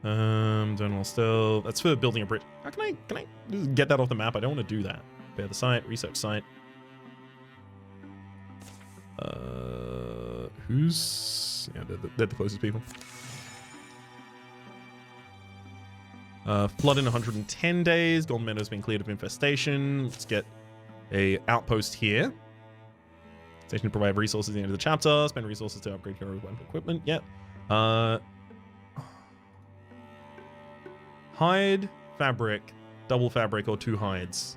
Donal still. That's for building a bridge. How can I just get that off the map? I don't want to do that. Bear the site, research site. Who's... Yeah, they're the closest people. Flood in 110 days. Golden Meadow's been cleared of infestation. Let's get a outpost here. Station to provide resources at the end of the chapter. Spend resources to upgrade hero weapon equipment. Yep. Hide, fabric, double fabric, or 2 hides.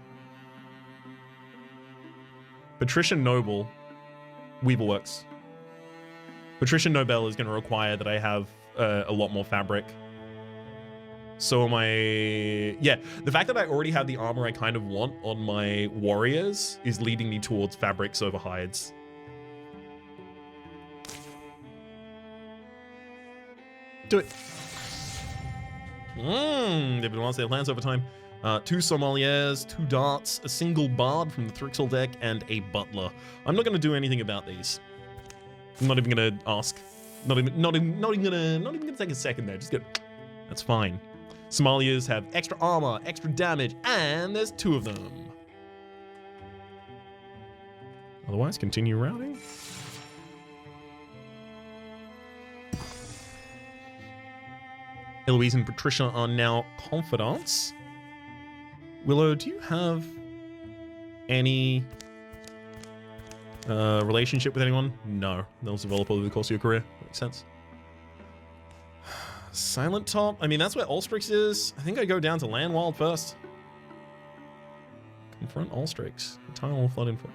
Patricia Noble. Weaverworks. Patricia Nobel is going to require that I have a lot more fabric. So am I... Yeah, the fact that I already have the armor I kind of want on my warriors is leading me towards fabrics over hides. Do it. They've advanced their plans over time. 2 sommeliers, 2 darts, a single bard from the Thrixel deck, and a butler. I'm not going to do anything about these. I'm not even going to ask. Not even gonna take a second there. Just go. That's fine. Sommeliers have extra armor, extra damage, and there's 2 of them. Otherwise, continue routing. Eloise and Patricia are now confidants. Willow, do you have any relationship with anyone? No. They'll develop over the course of your career. Makes sense. Silent Top? I mean, that's where Ulstrix is. I think I go down to Landwild first. Confront Ulstrix. Tile Flood Info.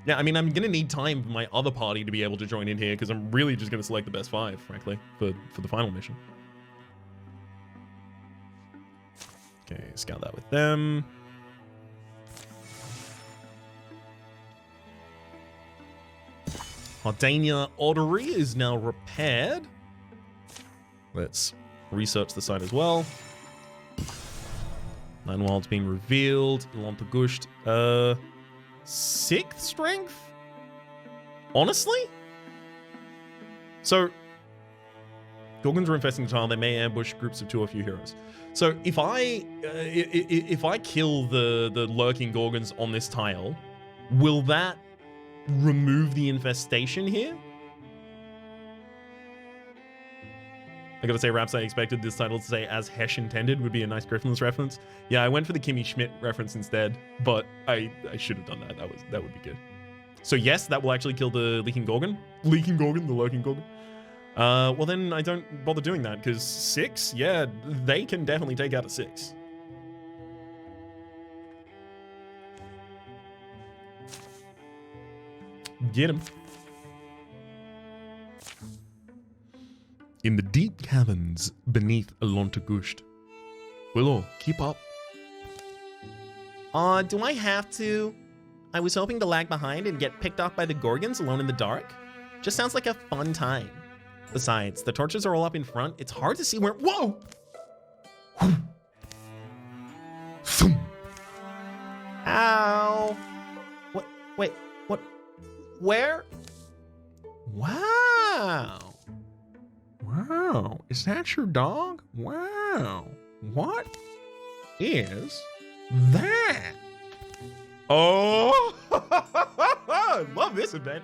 Yeah, I mean, I'm going to need time for my other party to be able to join in here because I'm really just going to select the best 5, frankly, for the final mission. Okay, scout that with them. Hardania Ottery is now repaired. Let's research the site as well. Landwild's being revealed. Ilantagusht, 6th strength? Honestly? So, Gorgons are infesting the tile. They may ambush groups of 2 or few heroes. So if I kill the lurking Gorgons on this tile, will that remove the infestation here? I gotta say, Rhapsody, I expected this title to say "as Hesh intended" would be a nice Griffin's reference. Yeah, I went for the Kimmy Schmidt reference instead, but I should have done that. That would be good. So yes, that will actually kill the leaking Gorgon. Leaking Gorgon, the lurking Gorgon. Well then I don't bother doing that because 6, yeah, they can definitely take out a 6. Get him. In the deep caverns beneath Ilantagusht. Willow, keep up. Do I have to? I was hoping to lag behind and get picked off by the Gorgons alone in the dark. Just sounds like a fun time. Besides, the torches are all up in front. It's hard to see where... Whoa! Ow! What? Wait, what? Where? Wow! Wow, is that your dog? Wow. What is that? Oh! I love this event.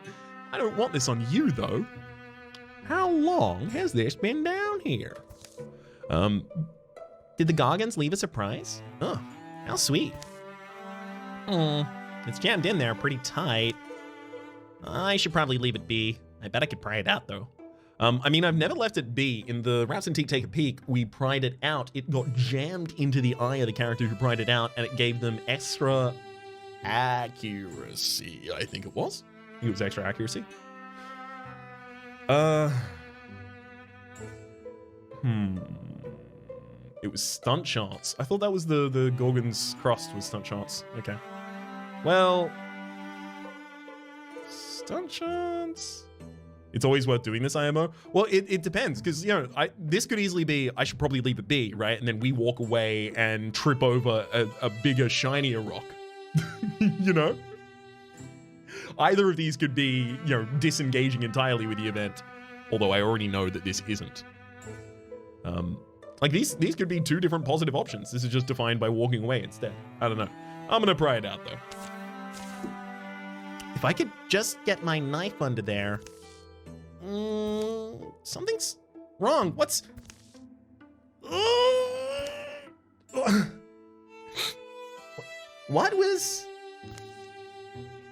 I don't want this on you, though. How long has this been down here? Did the Gorgons leave a surprise? Oh, how sweet. It's jammed in there pretty tight. I should probably leave it be. I bet I could pry it out, though. I mean, I've never left it be. In the Rhapsody Take a Peek, we pried it out. It got jammed into the eye of the character who pried it out, and it gave them extra accuracy, I think it was. I think it was extra accuracy. It was stunt shots. I thought that was the Gorgon's crust was stunt shots. Okay. Well, stunt shots. It's always worth doing this IMO. Well, it depends, because, you know, this could easily be, I should probably leave it be, right? And then we walk away and trip over a bigger, shinier rock. You know? Either of these could be, you know, disengaging entirely with the event. Although I already know that this isn't. Like these could be two different positive options. This is just defined by walking away instead. I don't know. I'm gonna pry it out though. If I could just get my knife under there. Something's wrong. What's... What was...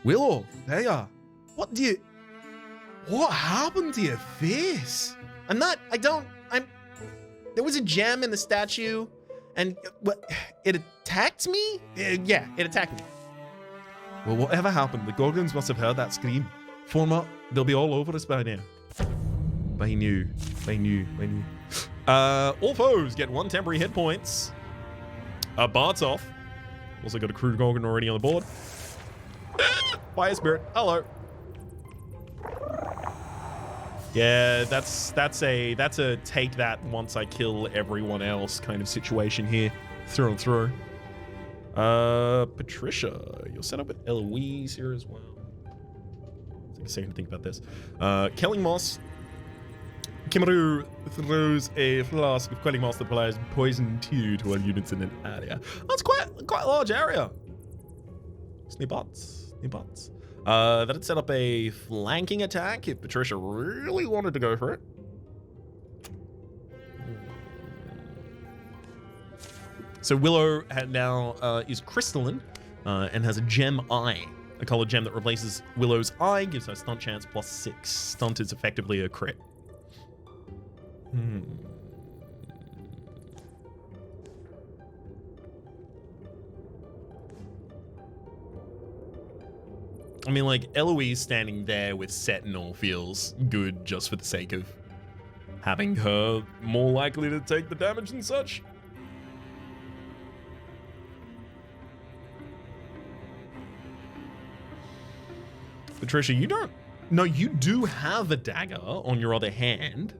Willow, there you are. What do you... What happened to your face? I'm... There was a gem in the statue, and what? It attacked me? Yeah, it attacked me. Well, whatever happened, the Gorgons must have heard that scream. Form up, they'll be all over us by now. They knew. All foes get 1 temporary hit points. Bart's off. Also got a crude Gorgon already on the board. Fire Spirit, hello. Yeah, that's a take that once I kill everyone else kind of situation here. Through and through. Patricia, you're set up with Eloise here as well. Take a second to think about this. Quelling Moss. Kimaru throws a flask of Quelling Moss that applies poison to all units in an area. That's quite a large area. Snip-bots. That'd set up a flanking attack if Patricia really wanted to go for it. So Willow now is crystalline and has a gem eye. A colored gem that replaces Willow's eye gives her stunt chance +6. Stunt is effectively a crit. I mean, like, Eloise standing there with Sentinel feels good just for the sake of having her more likely to take the damage and such. Patricia, you don't... No, you do have a dagger on your other hand.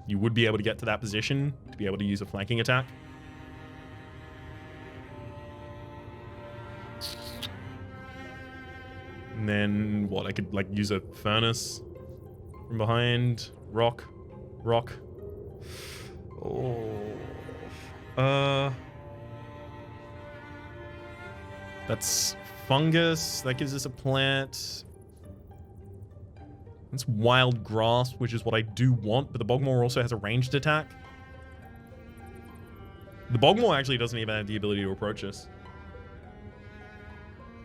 You would be able to get to that position to be able to use a flanking attack. And then, what, I could, like, use a furnace from behind. Rock. Oh. That's fungus. That gives us a plant. That's wild grass, which is what I do want, but the Bogmore also has a ranged attack. The Bogmore actually doesn't even have the ability to approach us.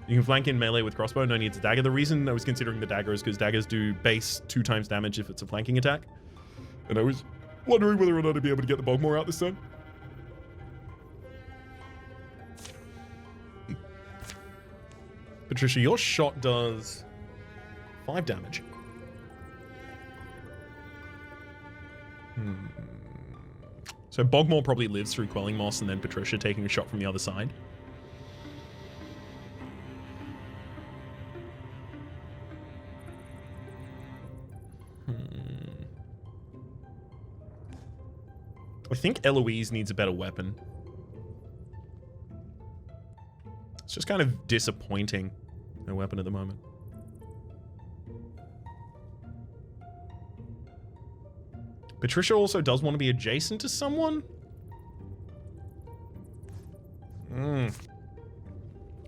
You can flank in melee with crossbow, no need to dagger. The reason I was considering the dagger is because daggers do base 2 times damage if it's a flanking attack. And I was wondering whether or not I'd be able to get the Bogmore out this time. Patricia, your shot does 5 damage. So Bogmore probably lives through Quelling Moss and then Patricia taking a shot from the other side. I think Eloise needs a better weapon. It's just kind of disappointing. No weapon at the moment. Patricia also does want to be adjacent to someone.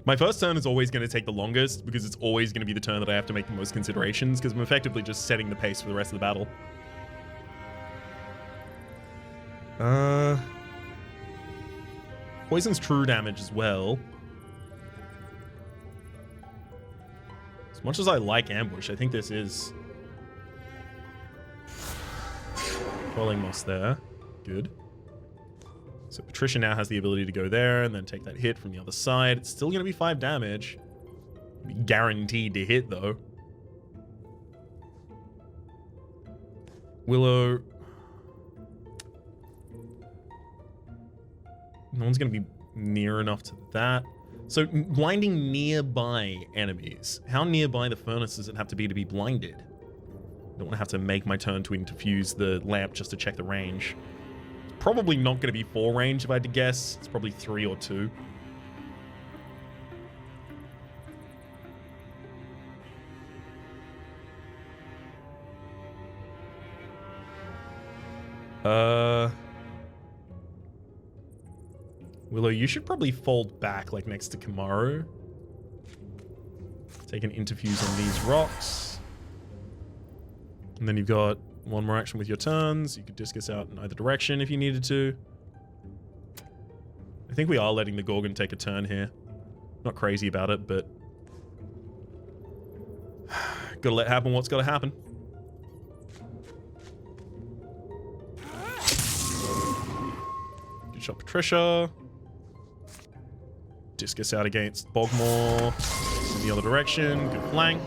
My first turn is always going to take the longest because it's always going to be the turn that I have to make the most considerations because I'm effectively just setting the pace for the rest of the battle. Poison's true damage as well. As much as I like ambush, I think this is... Quelling Moss there. Good. So Patricia now has the ability to go there and then take that hit from the other side. It's still going to be 5 damage. Be guaranteed to hit, though. Willow... No one's going to be near enough to that. So blinding nearby enemies. How nearby the furnace does it have to be blinded? I don't want to have to make my turn to interfuse the lamp just to check the range. It's probably not going to be 4 range if I had to guess. It's probably 3 or 2. Willow, you should probably fold back like next to Kamaru. Take an interfuse on these rocks. And then you've got one more action with your turns. You could discus out in either direction if you needed to. I think we are letting the Gorgon take a turn here. Not crazy about it, but gotta let happen what's gotta happen. Good shot, Patricia. Discus out against Bogmore in the other direction. Good flank.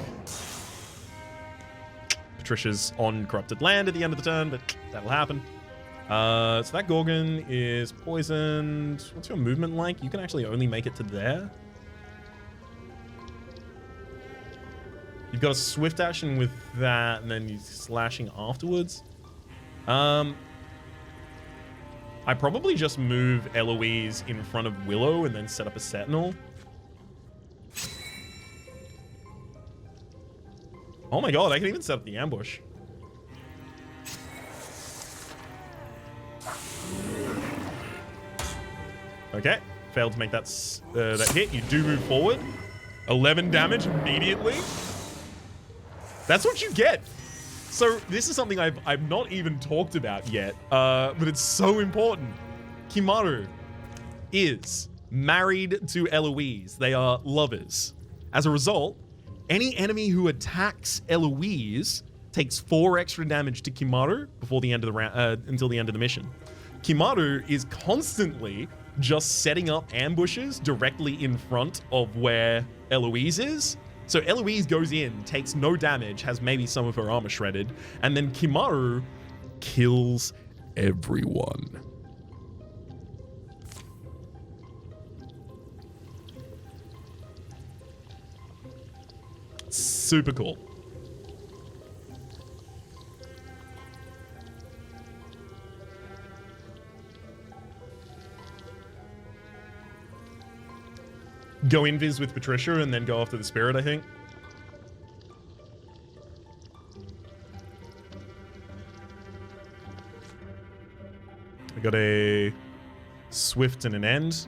Patricia's on corrupted land at the end of the turn, but that'll happen. So that Gorgon is poisoned. What's your movement like? You can actually only make it to there. You've got a swift action with that, and then you're slashing afterwards. I probably just move Eloise in front of Willow and then set up a Sentinel. Oh my god, I can even set up the ambush. Okay, failed to make that hit. You do move forward. 11 damage immediately. That's what you get. So this is something I've not even talked about yet, but it's so important. Kimaru is married to Eloise. They are lovers. As a result, any enemy who attacks Eloise takes 4 extra damage to Kimaru before the end of the round, until the end of the mission. Kimaru is constantly just setting up ambushes directly in front of where Eloise is. So Eloise goes in, takes no damage, has maybe some of her armor shredded, and then Kimaru kills everyone. Super cool. Go invis with Patricia and then go after the spirit, I think. I got a swift and an end.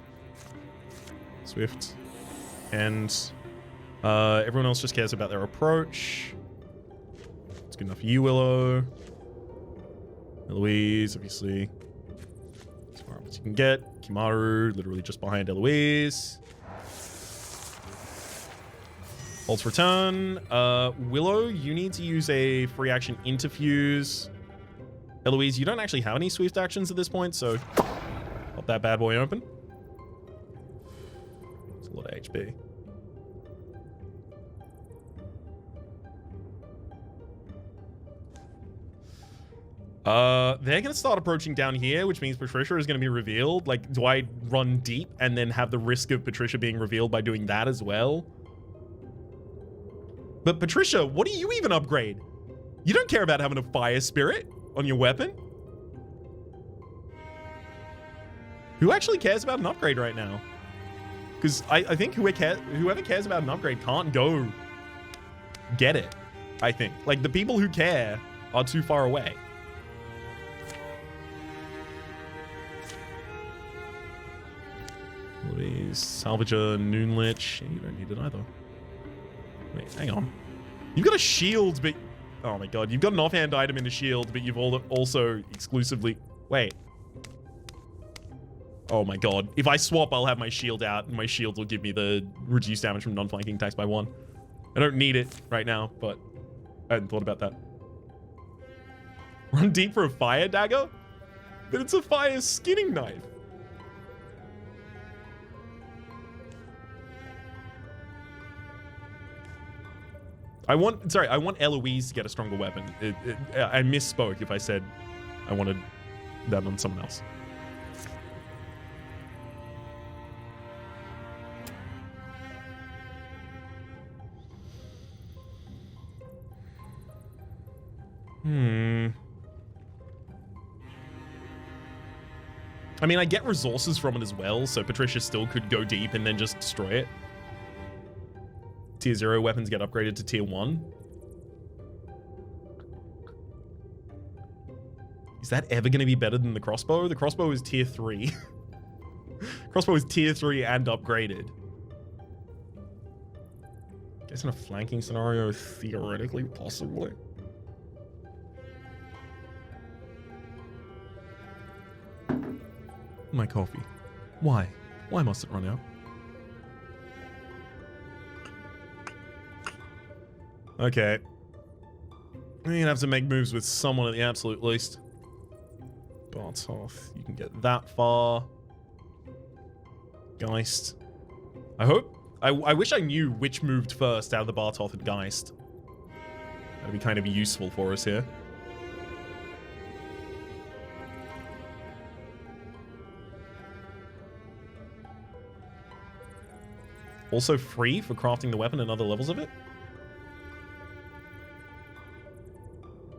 Swift. And everyone else just cares about their approach. It's good enough for you, Willow. Eloise, obviously. As far as you can get. Kimaru, literally just behind Eloise. Ult's return. Willow, you need to use a free action interfuse. Eloise, you don't actually have any swift actions at this point, so pop that bad boy open. It's a lot of HP. They're going to start approaching down here, which means Patricia is going to be revealed. Like, do I run deep and then have the risk of Patricia being revealed by doing that as well? But Patricia, what do you even upgrade? You don't care about having a fire spirit on your weapon? Who actually cares about an upgrade right now? Because I think whoever cares about an upgrade can't go get it, I think. Like, the people who care are too far away. Please salvage a Noonlich. You don't need it either. Wait, hang on. You've got a shield, but... Oh my god, you've got an offhand item in the shield, but you've also exclusively... Wait. Oh my god. If I swap, I'll have my shield out, and my shield will give me the reduced damage from non-flanking attacks by 1. I don't need it right now, but I hadn't thought about that. Run deep for a fire dagger? But it's a fire skinning knife. I want Eloise to get a stronger weapon. I misspoke if I said I wanted that on someone else. I mean, I get resources from it as well, so Patricia still could go deep and then just destroy it. Tier 0 weapons get upgraded to Tier 1. Is that ever going to be better than the crossbow? The crossbow is tier 3. Crossbow is tier 3 and upgraded. Guess in a flanking scenario, theoretically, possibly. My coffee. Why? Why must it run out? Okay. We're gonna have to make moves with someone at the absolute least. Bartoth, you can get that far. Geist. I hope. I wish I knew which moved first out of the Bartoth and Geist. That'd be kind of useful for us here. Also free for crafting the weapon and other levels of it?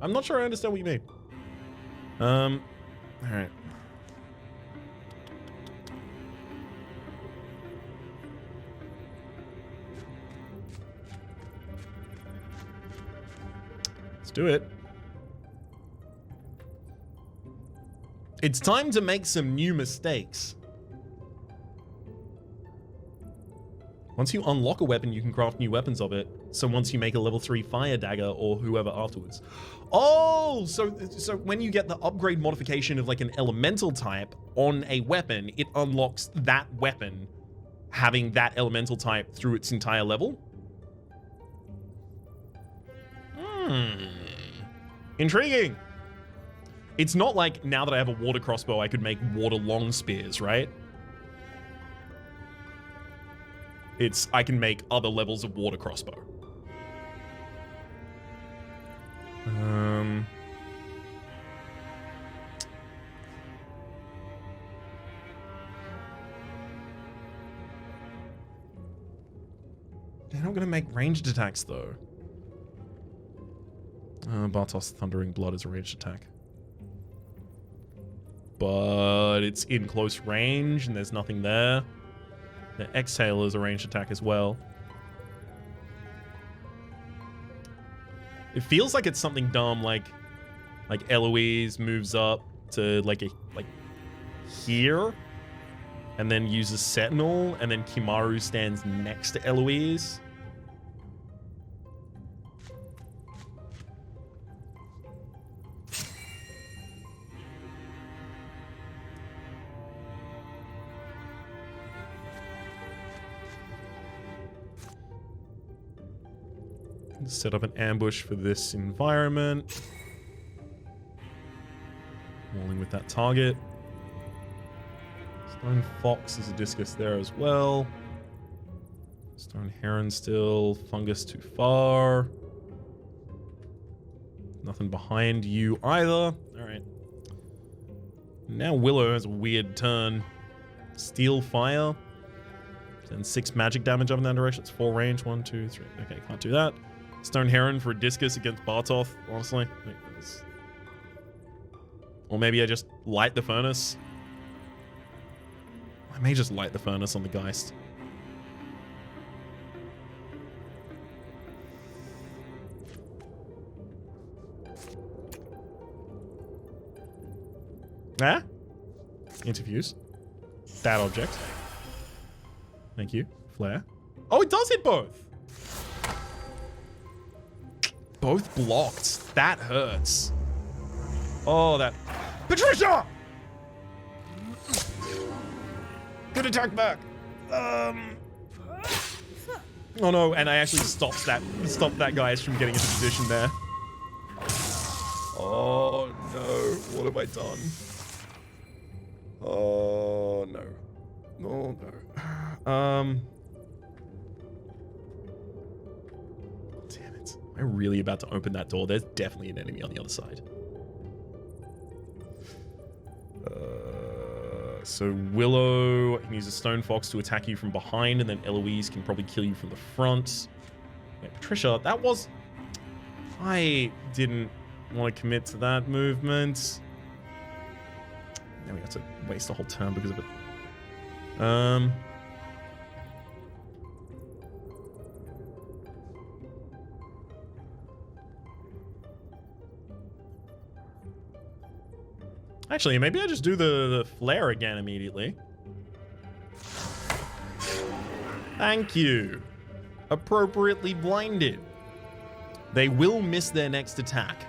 I'm not sure I understand what you mean. Alright. Let's do it. It's time to make some new mistakes. Once you unlock a weapon, you can craft new weapons of it. So once you make a level 3 fire dagger or whoever afterwards. Oh, so when you get the upgrade modification of like an elemental type on a weapon, it unlocks that weapon having that elemental type through its entire level? Intriguing. It's not like now that I have a water crossbow, I could make water long spears, right? It's, I can make other levels of water crossbow. They're not gonna make ranged attacks though. Bartoth's Thundering Blood is a ranged attack. But it's in close range and there's nothing there. The Exhale is a ranged attack as well. It feels like it's something dumb, like Eloise moves up to like here, and then uses Sentinel, and then Kimaru stands next to Eloise. Set up an ambush for this environment. Walling with that target. Stone Fox is a discus there as well. Stone Heron still. Fungus too far. Nothing behind you either. Alright. Now Willow has a weird turn. Steel Fire. Then 6 magic damage up in that direction. It's 4 range. 1, 2, 3. Okay, can't do that. Stone Heron for a discus against Bartoth, honestly. Or maybe I just light the furnace. I may just light the furnace on the Geist. Ah? Interfuse. That object. Thank you. Flare. Oh, it does hit both! Both blocked. That hurts. Oh, that... Patricia! Good attack back. Oh no, and I actually stopped that guy from getting into position there. Oh no, what have I done? Oh no. Oh no. Damn it. Am I really about to open that door? There's definitely an enemy on the other side. So Willow can use a Stone Fox to attack you from behind, and then Eloise can probably kill you from the front. Wait, Patricia, that was... I didn't want to commit to that movement. Now we have to waste a whole turn because of it. Actually, maybe I just do the flare again immediately. Thank you. Appropriately blinded. They will miss their next attack.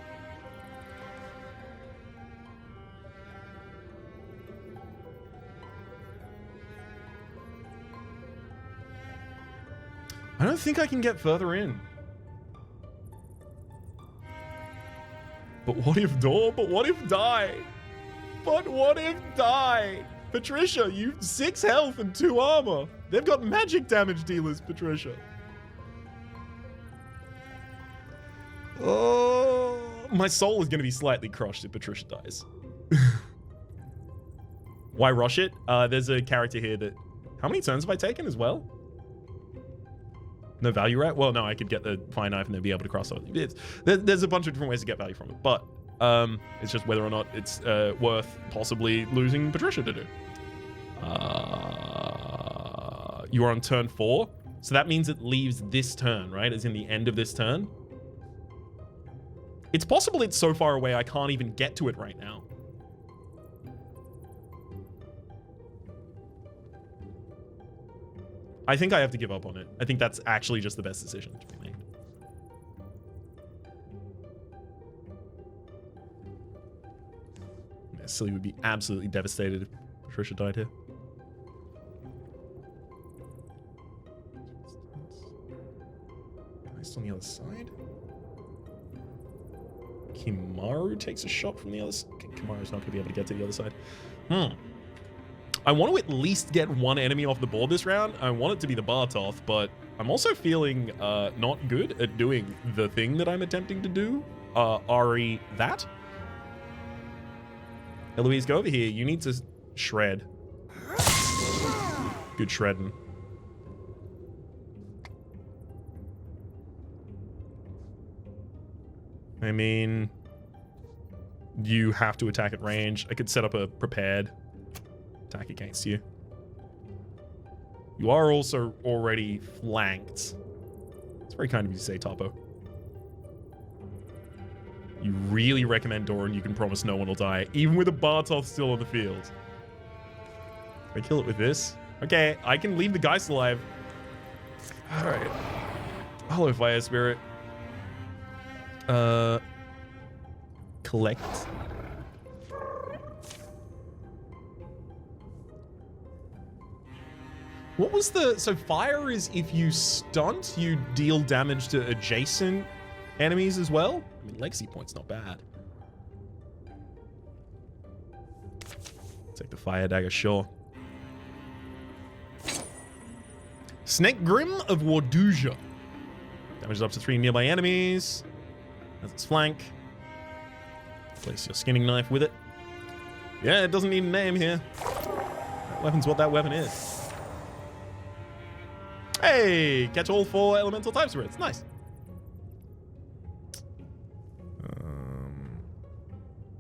I don't think I can get further in. But what if door? But what if die? But what if die? Patricia, you've 6 health and 2 armor. They've got magic damage dealers, Patricia. Oh, my soul is going to be slightly crushed if Patricia dies. Why rush it? There's a character here that... How many turns have I taken as well? No value, right? Well, no, I could get the fire knife and then be able to cross over. There's a bunch of different ways to get value from it, but it's just whether or not it's worth possibly losing Patricia to do. You are on turn 4, so that means it leaves this turn, right? It's in the end of this turn. It's possible it's so far away I can't even get to it right now. I think I have to give up on it. I think that's actually just the best decision to be made. Yeah, Silly would be absolutely devastated if Patricia died here. Nice on the other side. Kimaru takes a shot from the other side. Kimaru's not going to be able to get to the other side. I want to at least get one enemy off the board this round. I want it to be the Bartoth, but I'm also feeling not good at doing the thing that I'm attempting to do. Ari, that. Eloise, go over here. You need to shred. Good shredding. I mean, you have to attack at range. I could set up a prepared attack against you. You are also already flanked. It's very kind of you to say, Topo. You really recommend Doran. You can promise no one will die, even with a Bartoth still on the field. Can I kill it with this? Okay, I can leave the Geist alive. All right. Hello, Fire Spirit. Collect. What was the... So fire is if you stunt, you deal damage to adjacent enemies as well? I mean, legacy point's not bad. Take the fire dagger, sure. Snake Grim of Warduja. Damages up to 3 nearby enemies. As its flank. Place your skinning knife with it. Yeah, it doesn't need a name here. That weapon's what that weapon is. Hey, catch all 4 elemental type spirits. Nice.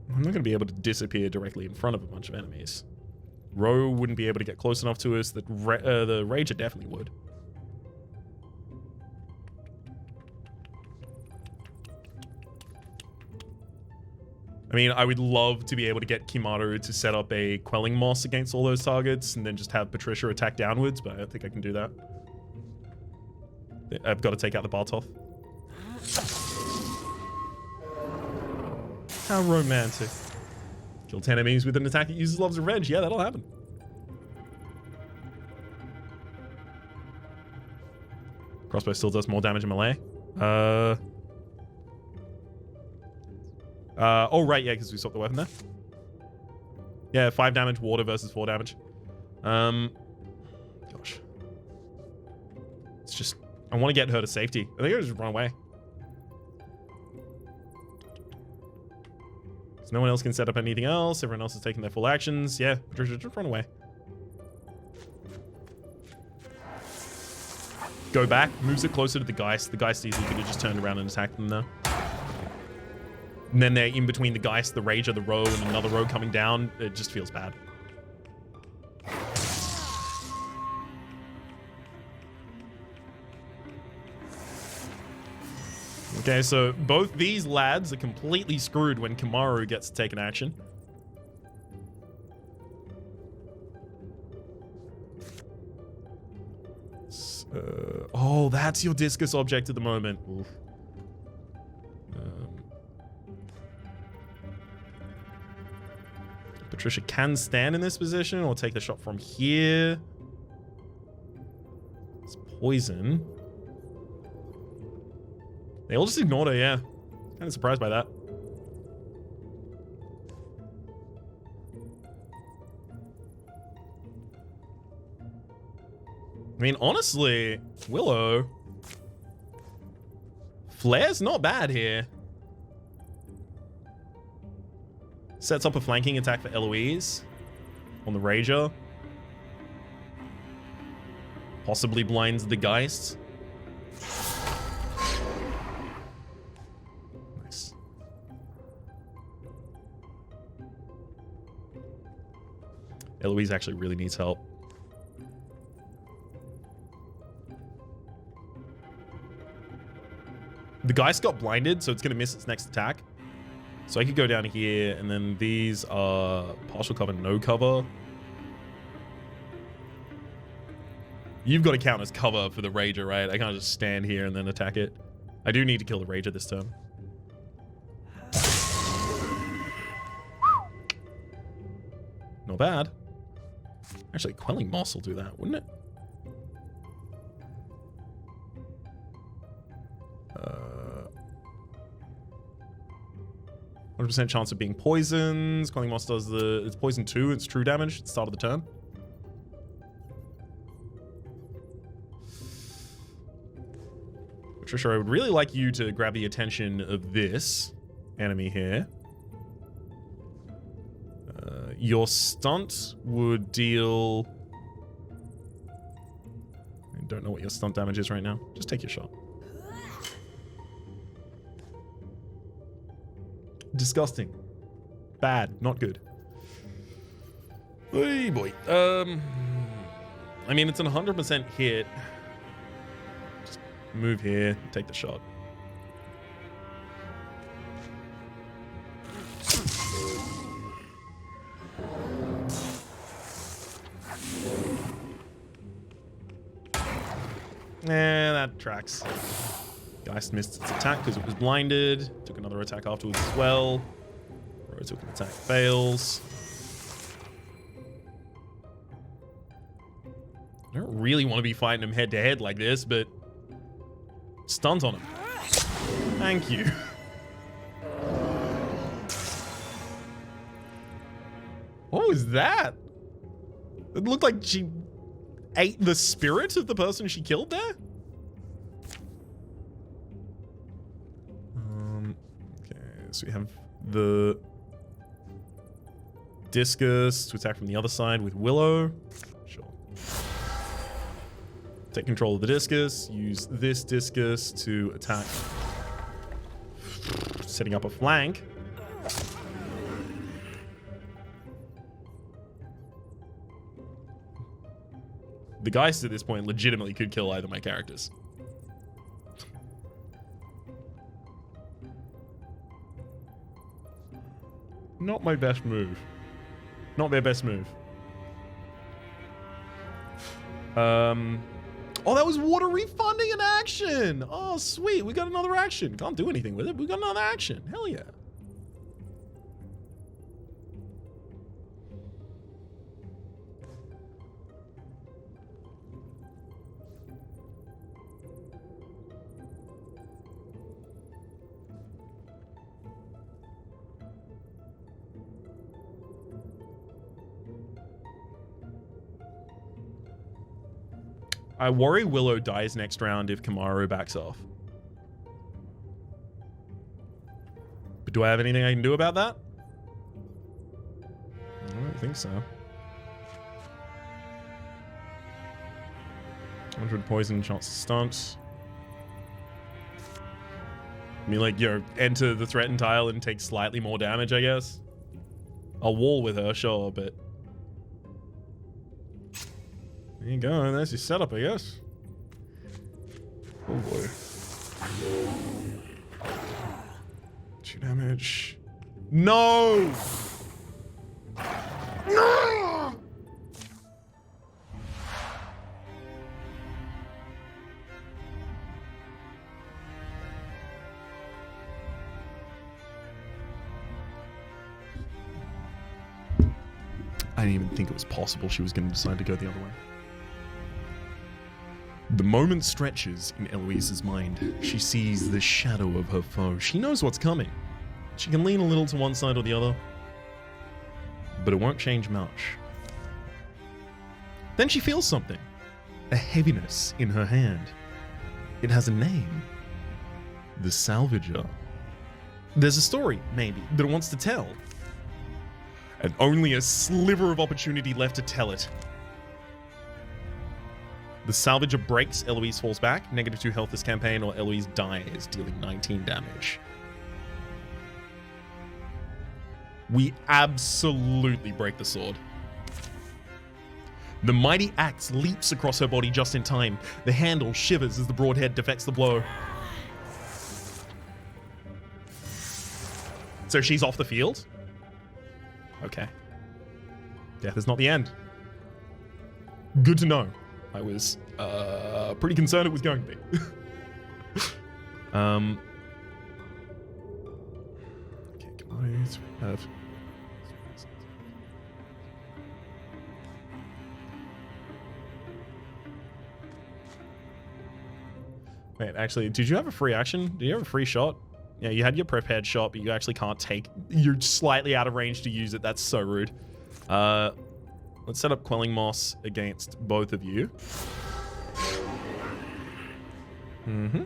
I'm not going to be able to disappear directly in front of a bunch of enemies. Ro wouldn't be able to get close enough to us. The Rager definitely would. I mean, I would love to be able to get Kimaru to set up a Quelling Moss against all those targets and then just have Patricia attack downwards, but I don't think I can do that. I've got to take out the Bartoth. How romantic. Kill 10 enemies with an attack that uses Love's Revenge. Yeah, that'll happen. Crossbow still does more damage in melee. Oh, right, yeah, because we swapped the weapon there. Yeah, 5 damage, water versus 4 damage. Gosh. It's just... I want to get her to safety. I think I'll just run away. So no one else can set up anything else. Everyone else is taking their full actions. Yeah, just run away. Go back. Moves it closer to the Geist. The Geist easily could have just turned around and attacked them now. And then they're in between the Geist, the Rager, the Row, and another Row coming down. It just feels bad. Okay, so both these lads are completely screwed when Kimaru gets to take an action. Oh, that's your discus object at the moment. Oof. Patricia can stand in this position or take the shot from here. It's poison. They all just ignored her, yeah. Kind of surprised by that. I mean, honestly, Willow. Flare's not bad here. Sets up a flanking attack for Eloise on the Rager. Possibly blinds the Geist. Nice. Eloise actually really needs help. The Geist got blinded, so it's going to miss its next attack. So I could go down here, and then these are partial cover, no cover. You've got to count as cover for the Rager, right? I can't just stand here and then attack it. I do need to kill the Rager this turn. Not bad. Actually, Quelling Moss will do that, wouldn't it? 100% chance of being poisoned. Quelling Moss does it's poison 2. It's true damage at the start of the turn. Patricia, I would really like you to grab the attention of this enemy here. Your stunt would deal... I don't know what your stunt damage is right now. Just take your shot. Disgusting. Bad. Not good. Hey boy. I mean, it's an 100% hit. Just move here. Take the shot. That tracks. Geist missed its attack because it was blinded. Took another attack afterwards as well. Ro took an attack, fails. I don't really want to be fighting him head to head like this, but stunt on him. Thank you. What was that? It looked like she ate the spirit of the person she killed there. So we have the discus to attack from the other side with Willow. Sure. Take control of the discus. Use this discus to attack. Setting up a flank. The Geist at this point legitimately could kill either of my characters. Not my best move. Not their best move. Oh, that was water refunding an action. Oh, sweet. We got another action. Can't do anything with it. We got another action. Hell yeah. I worry Willow dies next round if Kamaru backs off. But do I have anything I can do about that? I don't think so. 100 poison, chance to stunt. I mean, like, enter the threatened tile and take slightly more damage, I guess. I'll wall with her, sure, but... There you go, that's your setup, I guess. Oh boy. 2 damage. No! No! I didn't even think it was possible she was going to decide to go the other way. The moment stretches in Eloise's mind. She sees the shadow of her foe. She knows what's coming. She can lean a little to one side or the other, but it won't change much. Then she feels something. A heaviness in her hand. It has a name. The Salvager. There's a story, maybe, that it wants to tell. And only a sliver of opportunity left to tell it. The Salvager breaks, Eloise falls back, -2 health this campaign, or Eloise dies, dealing 19 damage. We absolutely break the sword. The mighty axe leaps across her body just in time. The handle shivers as the broadhead deflects the blow. So she's off the field? Okay. Death is not the end. Good to know. I was pretty concerned it was going to be. Okay, commodities we have. Wait, actually, did you have a free action? Did you have a free shot? Yeah, you had your prepared shot, but you actually can't take... You're slightly out of range to use it. That's so rude. Let's set up Quelling Moss against both of you. Mm-hmm.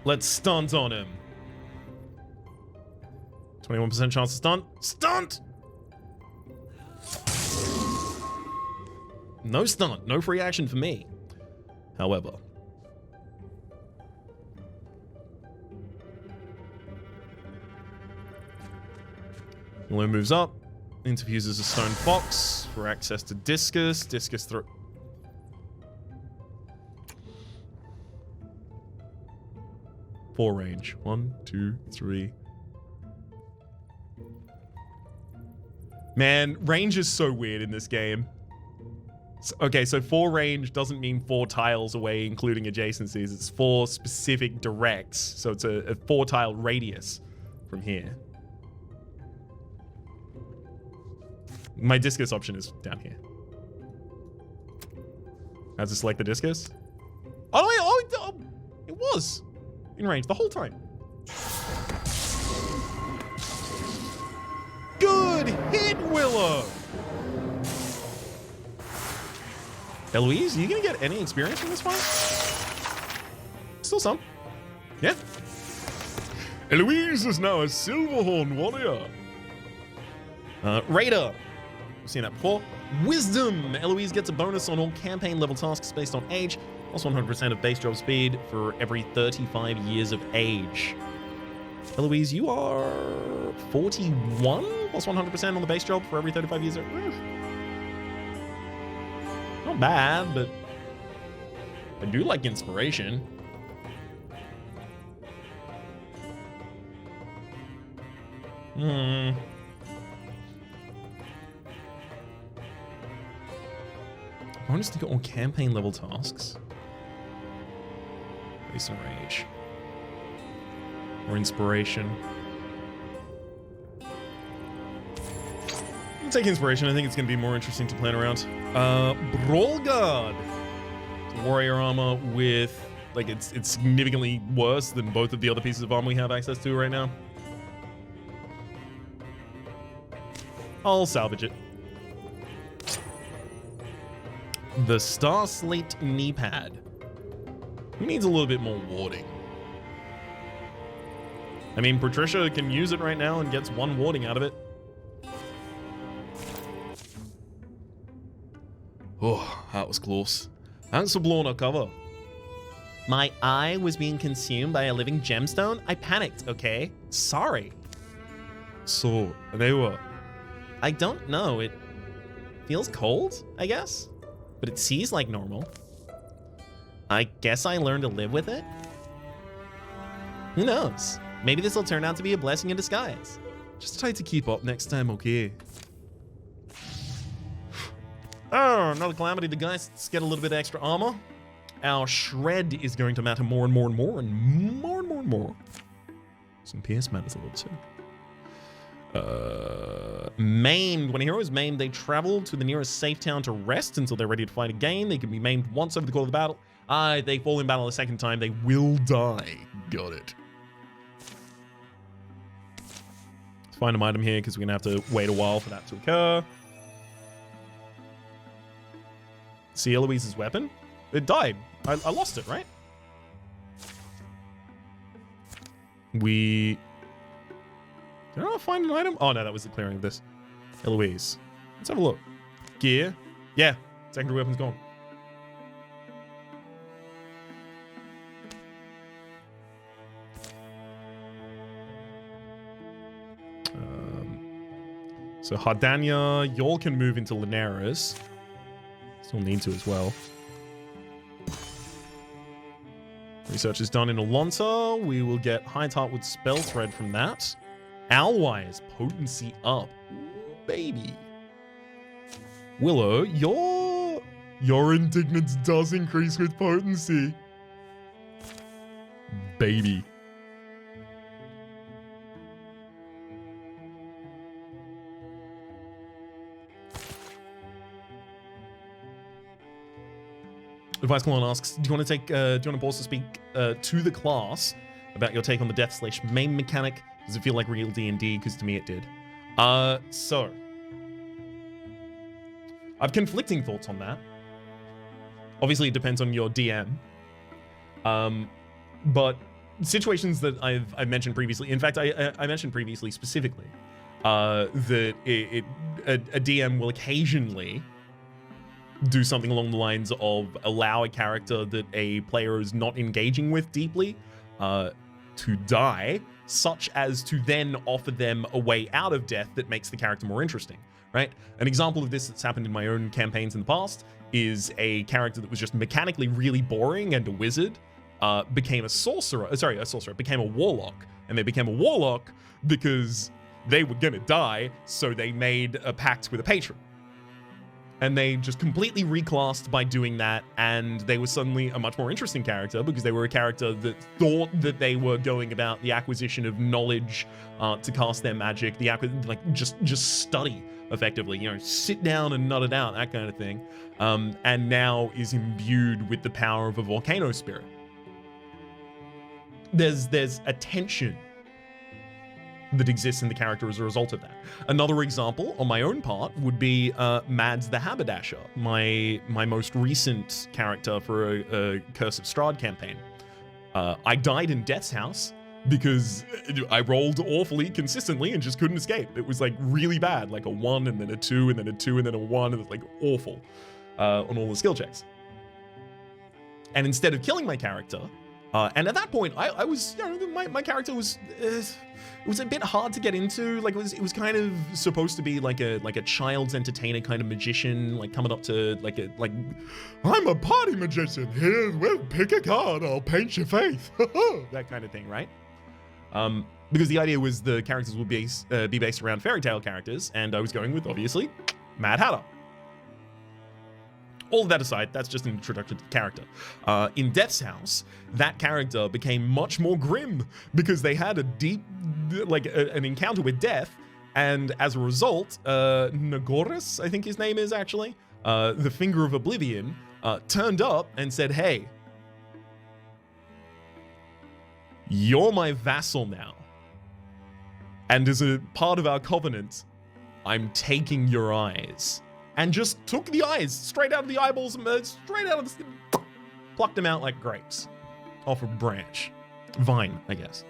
Let's stunt on him. 21% chance to stunt. Stunt! No stunt. No free action for me. However... Malone moves up, interfuses a stone fox for access to Discus. Discus through. Four range. 1, 2, 3. Man, range is so weird in this game. Okay, so 4 range doesn't mean 4 tiles away, including adjacencies. It's 4 specific directs. So it's a 4 tile radius from here. My discus option is down here. I have to select the discus. Oh, it was in range the whole time. Good hit, Willow. Eloise, are you gonna get any experience from this fight? Still some. Yeah. Eloise is now a Silverhorn warrior. Raider. We've seen that before. Wisdom. Eloise gets a bonus on all campaign level tasks based on age, plus 100% of base job speed for every 35 years of age. Eloise, you are 41, plus 100% on the base job for every 35 years of age. Not bad, but I do like inspiration. Bonus to get all campaign level tasks. Based on rage. Or inspiration. I'll take inspiration. I think it's going to be more interesting to plan around. Brawl Guard. It's warrior armor with... Like, it's significantly worse than both of the other pieces of armor we have access to right now. I'll salvage it. The Star Slate knee pad. Who needs a little bit more warding? I mean, Patricia can use it right now and gets 1 warding out of it. Oh, that was close. Thanks for blowing our cover. My eye was being consumed by a living gemstone? I panicked, okay? Sorry. So, they were. I don't know. It feels cold, I guess? But it sees like normal. I guess I learned to live with it? Who knows? Maybe this will turn out to be a blessing in disguise. Just try to keep up next time, okay? Oh, another calamity. The Geists get a little bit extra armor. Our shred is going to matter more and more and more and more and more and more. Some PS matters a little too. Maimed. When a hero is maimed, they travel to the nearest safe town to rest until they're ready to fight again. They can be maimed once over the course of the battle. If they fall in battle a second time, they will die. Got it. Let's find an item here because we're going to have to wait a while for that to occur. See Eloise's weapon? It died. I lost it, right? Did I find an item? Oh, no, that was the clearing of this. Eloise. Let's have a look. Gear. Yeah, secondary weapon's gone. So Hardania, y'all can move into Linares. Still need to as well. Research is done in Alonta. We will get High Heartwood Spell Thread from that. Alwise, potency up. Ooh, baby. Willow, your indignance does increase with potency. Baby. Advice Colon asks, do you want to pause to speak to the class about your take on the Death/main mechanic? Does it feel like real D&D? Because to me it did. So I've conflicting thoughts on that. Obviously it depends on your DM. But situations that I've mentioned previously, in fact I mentioned previously specifically, that a DM will occasionally do something along the lines of allow a character that a player is not engaging with deeply to die, such as to then offer them a way out of death that makes the character more interesting, right? An example of this that's happened in my own campaigns in the past is a character that was just mechanically really boring and a wizard became became a warlock. And they became a warlock because they were gonna die, so they made a pact with a patron. And they just completely reclassed by doing that, and they were suddenly a much more interesting character because they were a character that thought that they were going about the acquisition of knowledge to cast their magic, just study effectively, sit down and nut it out, that kind of thing, and now is imbued with the power of a volcano spirit. There's a tension that exists in the character as a result of that. Another example on my own part would be Mads the Haberdasher, my most recent character for a Curse of Strahd campaign. I died in Death's House because I rolled awfully consistently and just couldn't escape. It was like really bad, like a 1 and then a 2 and then a 2 and then a 1, and it's like awful on all the skill checks. And instead of killing my character, and at that point, I was, my character was, it was a bit hard to get into. Like it was kind of supposed to be like a child's entertainer kind of magician, like coming up to like I'm a party magician. Here, well, pick a card, I'll paint your face. That kind of thing, right? Because the idea was the characters would be based around fairy tale characters, and I was going with, obviously, Mad Hatter. All of that aside, that's just an introduction to the character. In Death's House, that character became much more grim because they had a deep, an encounter with death, and as a result, Nagoris, I think his name is actually, the Finger of Oblivion, turned up and said, hey, you're my vassal now. And as a part of our covenant, I'm taking your eyes. And just took the eyes straight out of the eyeballs, straight out of the skin, plucked them out like grapes off a branch. Vine, I guess.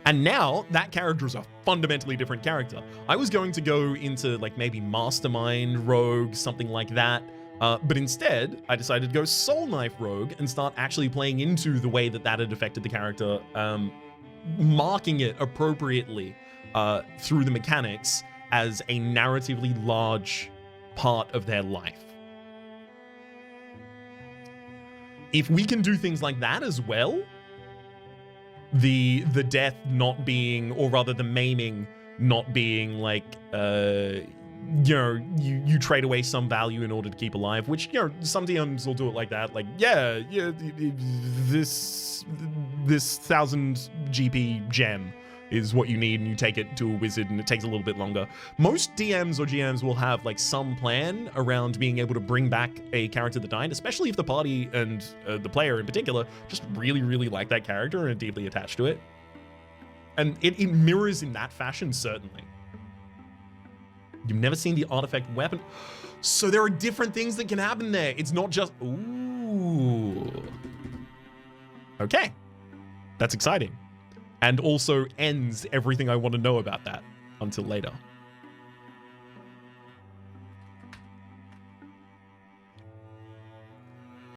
And now that character is a fundamentally different character. I was going to go into maybe Mastermind Rogue, something like that. But instead, I decided to go Soul Knife Rogue and start actually playing into the way that had affected the character, marking it appropriately through the mechanics as a narratively large part of their life. If we can do things like that as well, the death not being, or rather the maiming not being you trade away some value in order to keep alive, which, some DMs will do it like that. This 1000 GP gem is what you need, and you take it to a wizard, and it takes a little bit longer. Most DMs or GMs will have like some plan around being able to bring back a character that died, especially if the party and the player in particular just really, really like that character and are deeply attached to it. And it mirrors in that fashion, certainly. You've never seen the artifact weapon. So there are different things that can happen there. It's not just, ooh. Okay, that's exciting. And also ends everything I want to know about that until later.